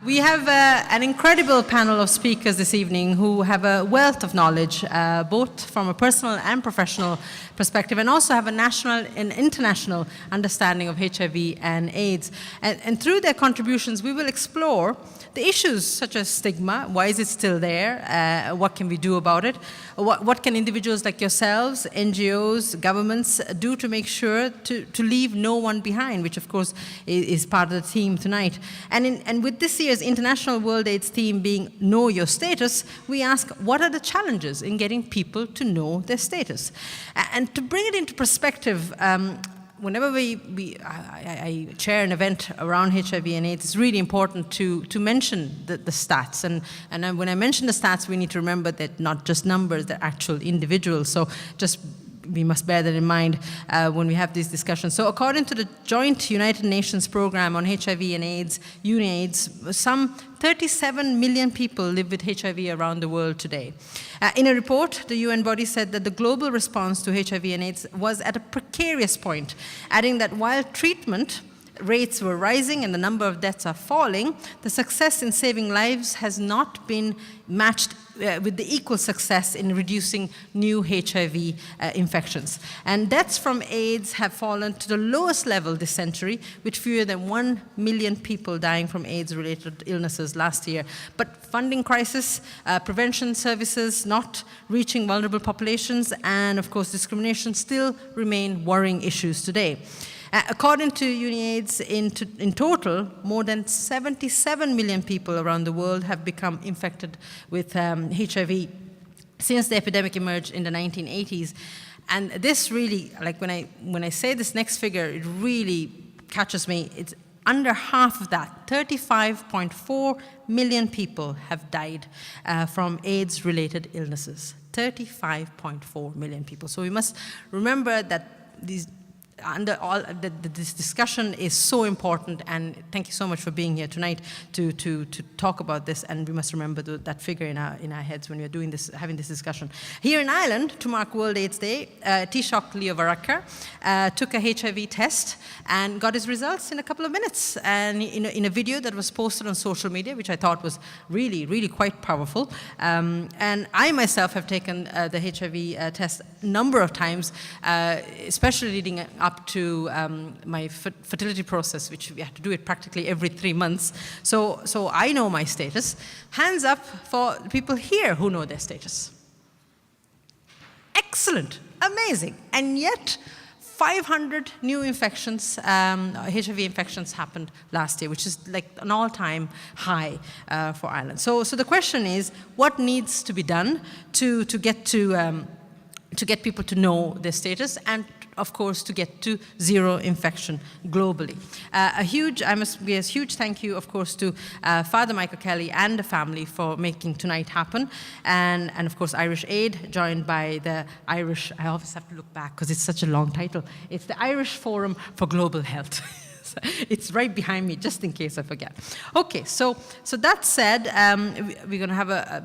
We have an incredible panel of speakers this evening who have a wealth of knowledge, both from a personal and professional perspective, and also have a national and international understanding of HIV and AIDS. And through their contributions, we will explore the issues such as stigma. Why is it still there? What can we do about it? What can individuals like yourselves, NGOs, governments do to make sure to leave no one behind, which of course is part of the theme tonight. And with this year's International World AIDS theme being Know Your Status, we ask what are the challenges in getting people to know their status? And to bring it into perspective, whenever I chair an event around HIV and AIDS, it's really important to mention the stats. And when I mention the stats, we need to remember that not just numbers, they're actual individuals. So we must bear that in mind when we have these discussions. So according to the joint United Nations program on HIV and AIDS, UNAIDS, some 37 million people live with HIV around the world today. In a report, the UN body said that the global response to HIV and AIDS was at a precarious point, adding that while treatment rates were rising and the number of deaths are falling, the success in saving lives has not been matched with the equal success in reducing new HIV infections. And deaths from AIDS have fallen to the lowest level this century, with fewer than 1 million people dying from AIDS-related illnesses last year. But funding crisis, prevention services not reaching vulnerable populations, and of course discrimination still remain worrying issues today. According to UNAIDS, in total, more than 77 million people around the world have become infected with HIV since the epidemic emerged in the 1980s. And this really, like when I say this next figure, it really catches me. It's under half of that. 35.4 million people have died from AIDS-related illnesses. 35.4 million people. So we must remember that this discussion is so important, and thank you so much for being here tonight to talk about this. And we must remember that figure in our heads when we are having this discussion. Here in Ireland, to mark World AIDS Day, Taoiseach Leo Varadkar took a HIV test and got his results in a couple of minutes, and in a video that was posted on social media, which I thought was really, really quite powerful. And I myself have taken the HIV test a number of times, especially leading up to my fertility process, which we have to do it practically every 3 months. So I know my status. Hands up for people here who know their status. Excellent, amazing. And yet, 500 new infections, HIV infections happened last year, which is like an all-time high for Ireland. So the question is, what needs to be done to get people to know their status, and of course, to get to zero infection globally. I must give a huge thank you, of course, to Father Michael Kelly and the family for making tonight happen, and of course, Irish Aid, joined by the Irish, I always have to look back because it's such a long title. It's the Irish Forum for Global Health. It's right behind me, just in case I forget. Okay, so that said, we're going to have a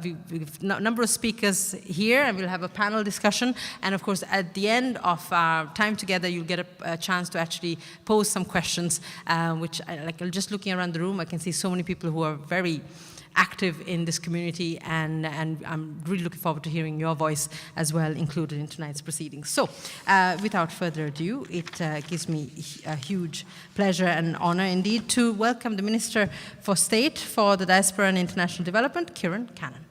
number of speakers here, and we'll have a panel discussion. And of course, at the end of our time together, you'll get a chance to actually pose some questions, which, just looking around the room, I can see so many people who are very active in this community, and I'm really looking forward to hearing your voice as well, included in tonight's proceedings. So, without further ado, it gives me a huge pleasure and honor indeed to welcome the Minister for State for the Diaspora and International Development, Kieran Cannon.